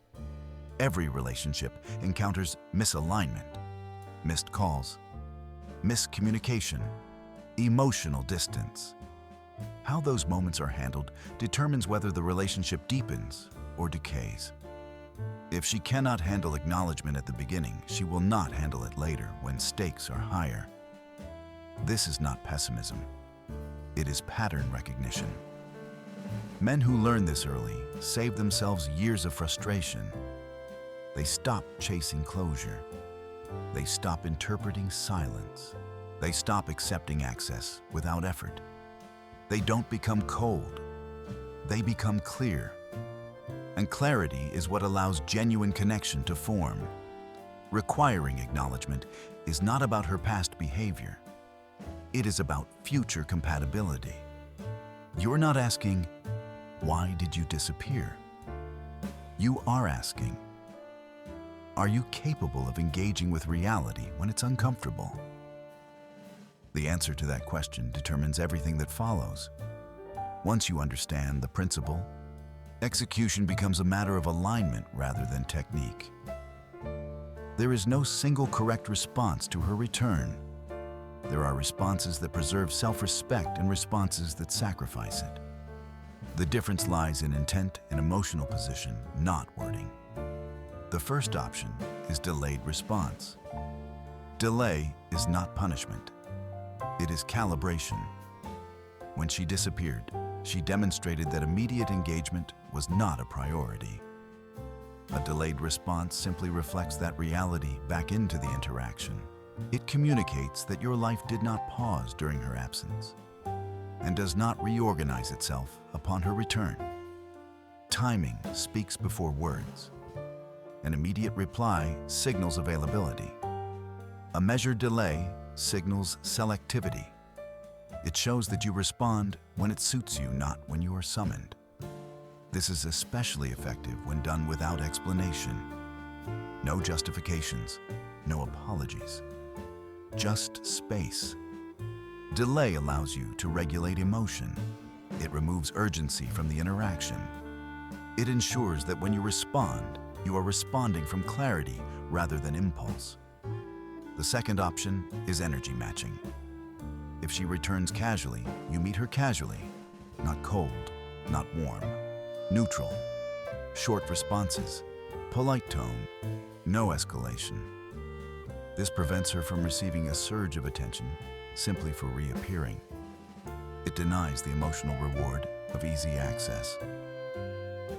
Every relationship encounters misalignment, missed calls, miscommunication, emotional distance. How those moments are handled determines whether the relationship deepens or decays. If she cannot handle acknowledgement at the beginning, she will not handle it later when stakes are higher. This is not pessimism. It is pattern recognition. Men who learn this early save themselves years of frustration. They stop chasing closure. They stop interpreting silence. They stop accepting access without effort. They don't become cold. They become clear. And clarity is what allows genuine connection to form. Requiring acknowledgement is not about her past behavior. It is about future compatibility. You're not asking, why did you disappear? You are asking, are you capable of engaging with reality when it's uncomfortable? The answer to that question determines everything that follows. Once you understand the principle, execution becomes a matter of alignment rather than technique. There is no single correct response to her return. There are responses that preserve self-respect and responses that sacrifice it. The difference lies in intent and emotional position, not wording. The first option is delayed response. Delay is not punishment. It is calibration. When she disappeared, she demonstrated that immediate engagement was not a priority. A delayed response simply reflects that reality back into the interaction. It communicates that your life did not pause during her absence and does not reorganize itself upon her return. Timing speaks before words. An immediate reply signals availability. A measured delay signals selectivity. It shows that you respond when it suits you, not when you are summoned. This is especially effective when done without explanation. No justifications, no apologies. Just space. Delay allows you to regulate emotion. It removes urgency from the interaction. It ensures that when you respond, you are responding from clarity rather than impulse. The second option is energy matching. If she returns casually, you meet her casually, not cold, not warm, neutral, short responses, polite tone, no escalation. This prevents her from receiving a surge of attention simply for reappearing. It denies the emotional reward of easy access.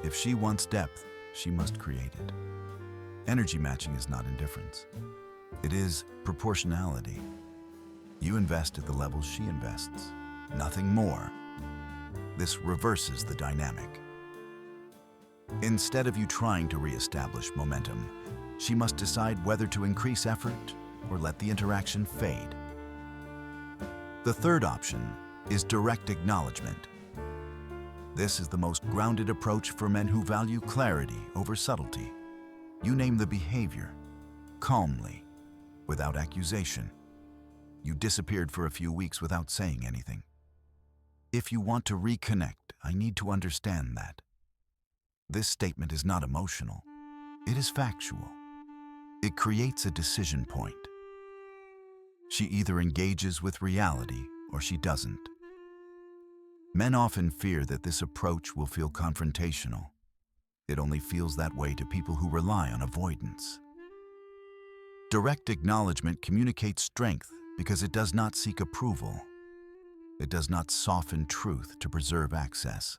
If she wants depth, she must create it. Energy matching is not indifference. It is proportionality. You invest at the level she invests, nothing more. This reverses the dynamic. Instead of you trying to reestablish momentum, she must decide whether to increase effort or let the interaction fade. The third option is direct acknowledgement. This is the most grounded approach for men who value clarity over subtlety. You name the behavior, calmly, without accusation. You disappeared for a few weeks without saying anything. If you want to reconnect, I need to understand that. This statement is not emotional. It is factual. It creates a decision point. She either engages with reality or she doesn't. Men often fear that this approach will feel confrontational. It only feels that way to people who rely on avoidance. Direct acknowledgement communicates strength because it does not seek approval. It does not soften truth to preserve access.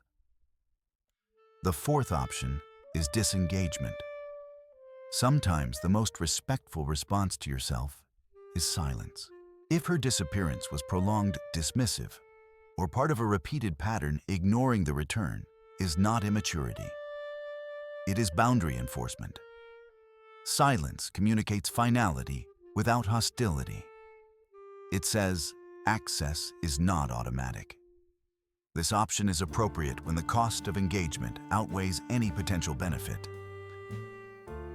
The fourth option is disengagement. Sometimes the most respectful response to yourself is silence. If her disappearance was prolonged, dismissive, or part of a repeated pattern, ignoring the return is not immaturity. It is boundary enforcement. Silence communicates finality without hostility. It says, access is not automatic. This option is appropriate when the cost of engagement outweighs any potential benefit.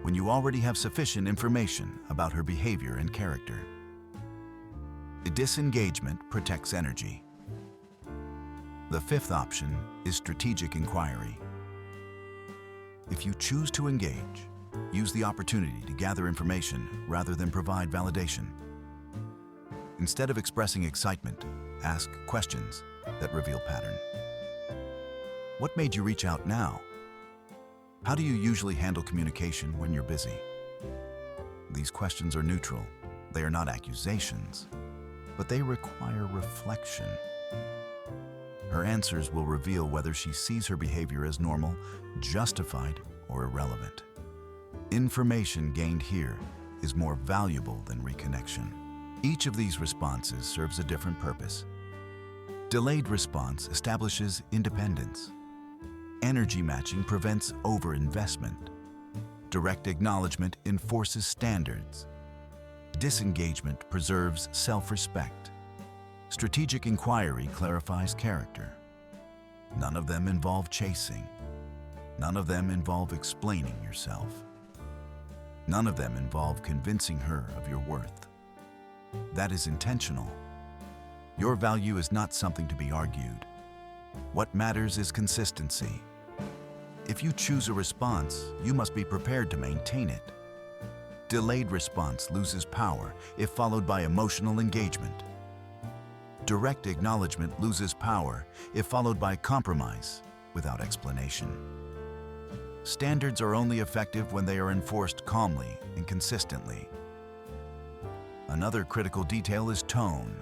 When you already have sufficient information about her behavior and character. Disengagement protects energy. The fifth option is strategic inquiry. If you choose to engage, use the opportunity to gather information rather than provide validation. Instead of expressing excitement, ask questions that reveal pattern. What made you reach out now? How do you usually handle communication when you're busy? These questions are neutral. They are not accusations, but they require reflection. Her answers will reveal whether she sees her behavior as normal, justified, or irrelevant. Information gained here is more valuable than reconnection. Each of these responses serves a different purpose. Delayed response establishes independence. Energy matching prevents overinvestment. Direct acknowledgement enforces standards. Disengagement preserves self-respect. Strategic inquiry clarifies character. None of them involve chasing. None of them involve explaining yourself. None of them involve convincing her of your worth. That is intentional. Your value is not something to be argued. What matters is consistency. If you choose a response, you must be prepared to maintain it. Delayed response loses power if followed by emotional engagement. Direct acknowledgement loses power if followed by compromise without explanation. Standards are only effective when they are enforced calmly and consistently. Another critical detail is tone.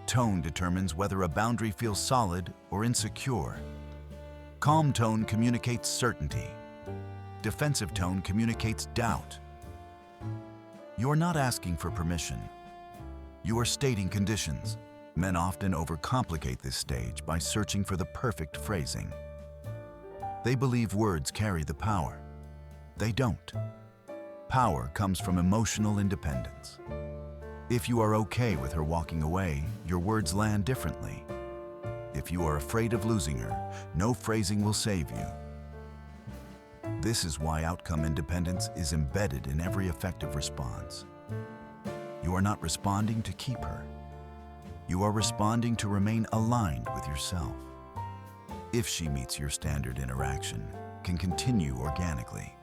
Tone determines whether a boundary feels solid or insecure. Calm tone communicates certainty. Defensive tone communicates doubt. You're not asking for permission. You are stating conditions. Men often overcomplicate this stage by searching for the perfect phrasing. They believe words carry the power. They don't. Power comes from emotional independence. If you are okay with her walking away, your words land differently. If you are afraid of losing her, no phrasing will save you. This is why outcome independence is embedded in every effective response. You are not responding to keep her. You are responding to remain aligned with yourself. If she meets your standard interaction, can continue organically.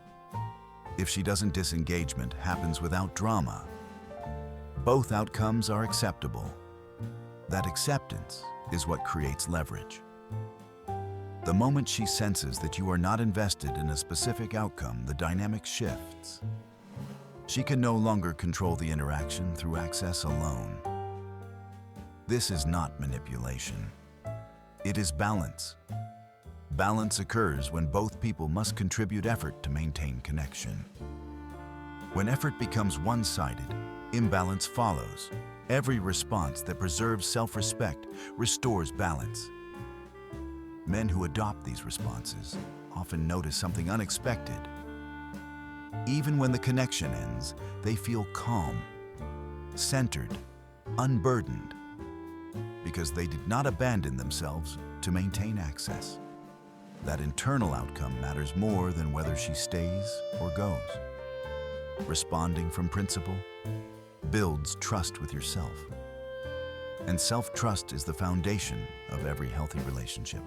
If she doesn't, disengagement happens without drama. Both outcomes are acceptable. That acceptance is what creates leverage. The moment she senses that you are not invested in a specific outcome, the dynamic shifts. She can no longer control the interaction through access alone. This is not manipulation. It is balance. Balance occurs when both people must contribute effort to maintain connection. When effort becomes one-sided, imbalance follows. Every response that preserves self-respect restores balance. Men who adopt these responses often notice something unexpected. Even when the connection ends, they feel calm, centered, unburdened, because they did not abandon themselves to maintain access. That internal outcome matters more than whether she stays or goes. Responding from principle builds trust with yourself. And self-trust is the foundation of every healthy relationship.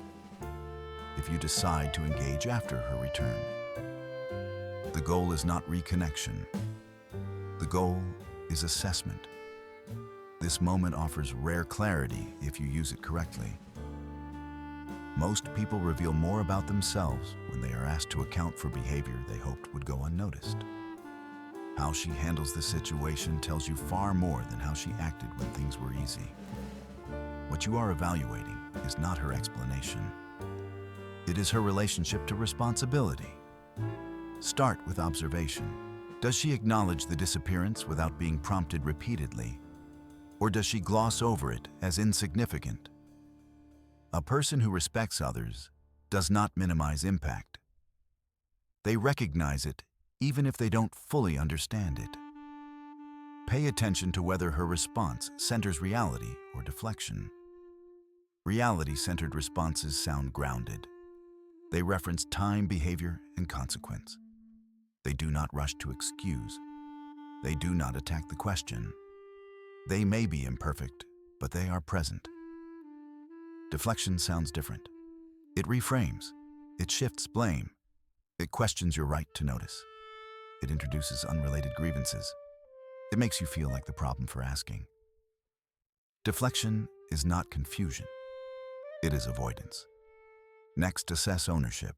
If you decide to engage after her return, the goal is not reconnection. The goal is assessment. This moment offers rare clarity if you use it correctly. Most people reveal more about themselves when they are asked to account for behavior they hoped would go unnoticed. How she handles the situation tells you far more than how she acted when things were easy. What you are evaluating is not her explanation. It is her relationship to responsibility. Start with observation. Does she acknowledge the disappearance without being prompted repeatedly? Or does she gloss over it as insignificant? A person who respects others does not minimize impact. They recognize it even if they don't fully understand it. Pay attention to whether her response centers reality or deflection. Reality-centered responses sound grounded. They reference time, behavior, and consequence. They do not rush to excuse. They do not attack the question. They may be imperfect, but they are present. Deflection sounds different. It reframes. It shifts blame. It questions your right to notice. It introduces unrelated grievances. It makes you feel like the problem for asking. Deflection is not confusion. It is avoidance. Next, assess ownership.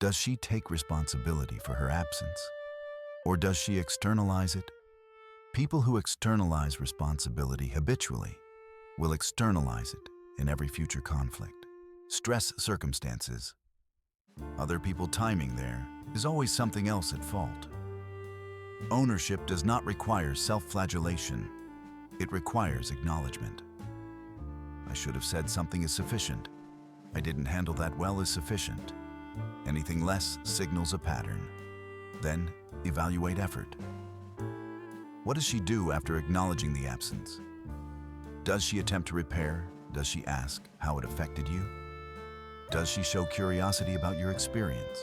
Does she take responsibility for her absence? Or does she externalize it? People who externalize responsibility habitually will externalize it in every future conflict. Stress circumstances. Other people timing there is always something else at fault. Ownership does not require self-flagellation. It requires acknowledgement. I should have said something is sufficient. I didn't handle that well is sufficient. Anything less signals a pattern. Then evaluate effort. What does she do after acknowledging the absence? Does she attempt to repair? Does she ask how it affected you? Does she show curiosity about your experience?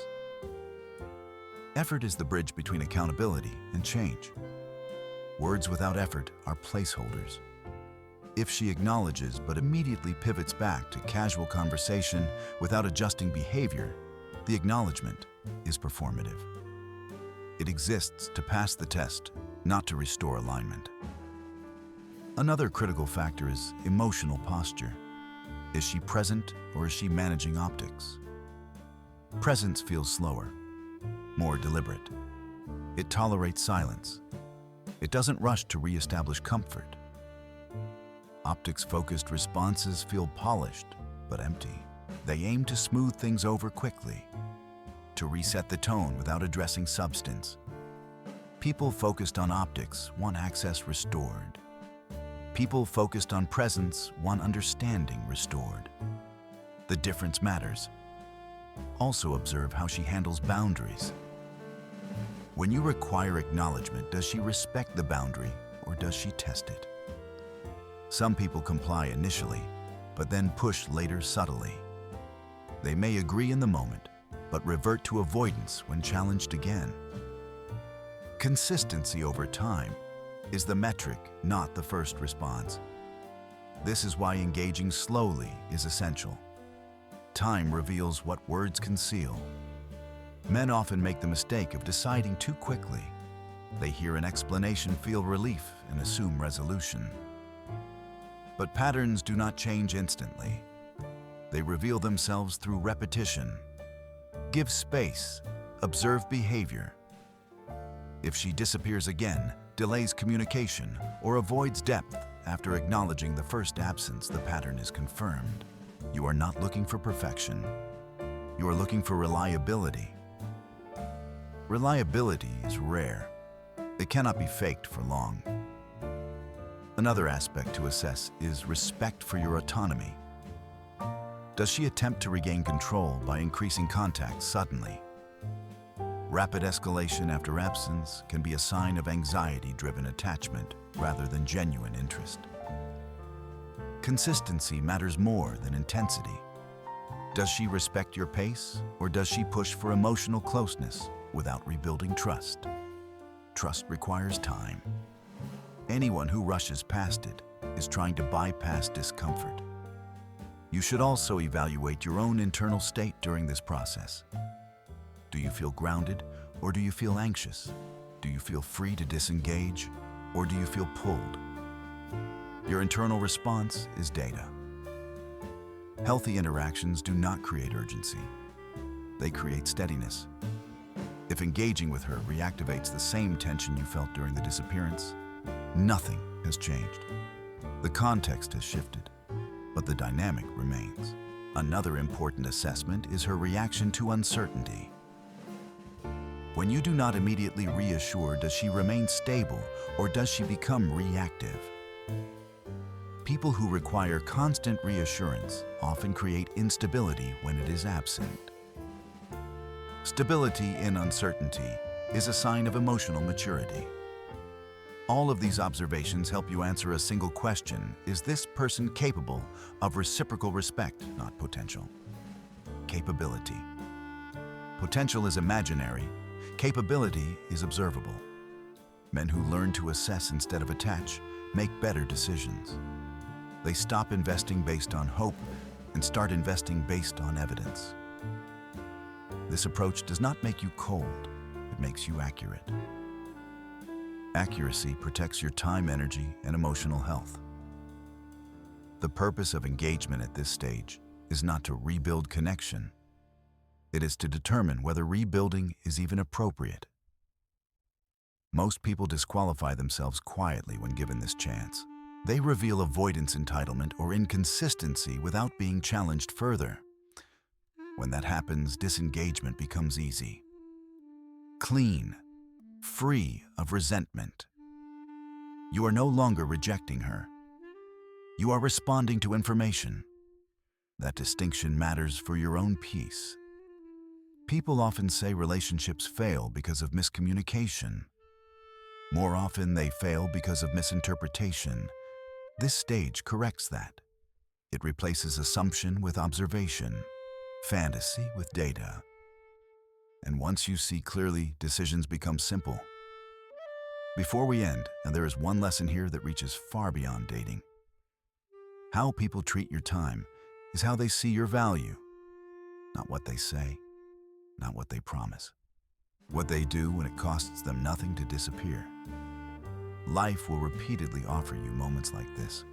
Effort is the bridge between accountability and change. Words without effort are placeholders. If she acknowledges but immediately pivots back to casual conversation without adjusting behavior, the acknowledgement is performative. It exists to pass the test, not to restore alignment. Another critical factor is emotional posture. Is she present or is she managing optics? Presence feels slower, more deliberate. It tolerates silence. It doesn't rush to re-establish comfort. Optics-focused responses feel polished but empty. They aim to smooth things over quickly, to reset the tone without addressing substance. People focused on optics want access restored. People focused on presence want understanding restored. The difference matters. Also observe how she handles boundaries. When you require acknowledgement, does she respect the boundary or does she test it? Some people comply initially, but then push later subtly. They may agree in the moment, but revert to avoidance when challenged again. Consistency over time is the metric, not the first response. This is why engaging slowly is essential. Time reveals what words conceal. Men often make the mistake of deciding too quickly. They hear an explanation, feel relief, and assume resolution. But patterns do not change instantly. They reveal themselves through repetition. Give space, observe behavior. If she disappears again, delays communication, or avoids depth after acknowledging the first absence, the pattern is confirmed. You are not looking for perfection. You are looking for reliability. Reliability is rare. It cannot be faked for long. Another aspect to assess is respect for your autonomy. Does she attempt to regain control by increasing contact suddenly? Rapid escalation after absence can be a sign of anxiety-driven attachment rather than genuine interest. Consistency matters more than intensity. Does she respect your pace, or does she push for emotional closeness without rebuilding trust? Trust requires time. Anyone who rushes past it is trying to bypass discomfort. You should also evaluate your own internal state during this process. Do you feel grounded, or do you feel anxious? Do you feel free to disengage, or do you feel pulled? Your internal response is data. Healthy interactions do not create urgency. They create steadiness. If engaging with her reactivates the same tension you felt during the disappearance, nothing has changed. The context has shifted, but the dynamic remains. Another important assessment is her reaction to uncertainty. When you do not immediately reassure, does she remain stable or does she become reactive? People who require constant reassurance often create instability when it is absent. Stability in uncertainty is a sign of emotional maturity. All of these observations help you answer a single question: is this person capable of reciprocal respect, not potential? Capability. Potential is imaginary. Capability is observable. Men who learn to assess instead of attach make better decisions. They stop investing based on hope and start investing based on evidence. This approach does not make you cold, it makes you accurate. Accuracy protects your time, energy, and emotional health. The purpose of engagement at this stage is not to rebuild connection. It is to determine whether rebuilding is even appropriate. Most people disqualify themselves quietly when given this chance. They reveal avoidance, entitlement, or inconsistency without being challenged further. When that happens, disengagement becomes easy. Clean, free of resentment. You are no longer rejecting her. You are responding to information. That distinction matters for your own peace. People often say relationships fail because of miscommunication. More often, they fail because of misinterpretation. This stage corrects that. It replaces assumption with observation, fantasy with data. And once you see clearly, decisions become simple. Before we end, and there is one lesson here that reaches far beyond dating. How people treat your time is how they see your value, not what they say. Not what they promise. What they do when it costs them nothing to disappear. Life will repeatedly offer you moments like this.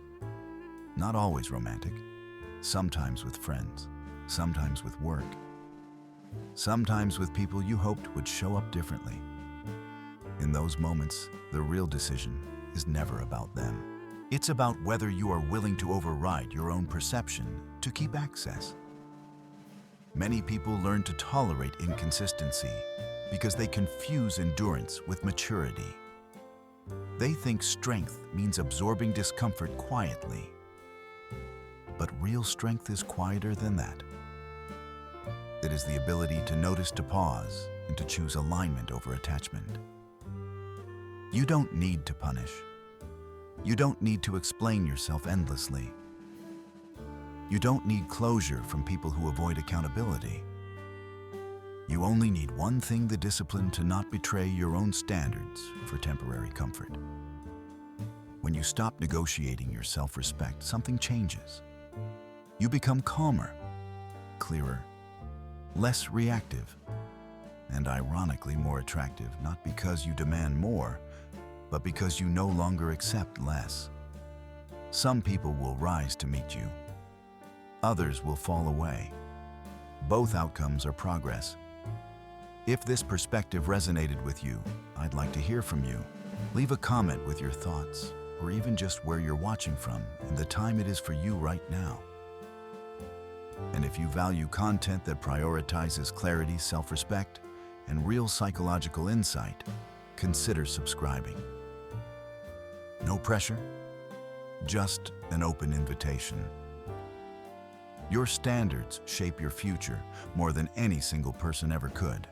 Not always romantic, sometimes with friends, sometimes with work, sometimes with people you hoped would show up differently. In those moments, the real decision is never about them. It's about whether you are willing to override your own perception to keep access. Many people learn to tolerate inconsistency because they confuse endurance with maturity. They think strength means absorbing discomfort quietly. But real strength is quieter than that. It is the ability to notice, to pause, and to choose alignment over attachment. You don't need to punish. You don't need to explain yourself endlessly. You don't need closure from people who avoid accountability. You only need one thing: the discipline to not betray your own standards for temporary comfort. When you stop negotiating your self-respect, something changes. You become calmer, clearer, less reactive, and ironically more attractive, not because you demand more, but because you no longer accept less. Some people will rise to meet you. Others will fall away. Both outcomes are progress. If this perspective resonated with you, I'd like to hear from you. Leave a comment with your thoughts, or even just where you're watching from and the time it is for you right now. And if you value content that prioritizes clarity, self-respect, and real psychological insight, consider subscribing. No pressure, just an open invitation. Your standards shape your future more than any single person ever could.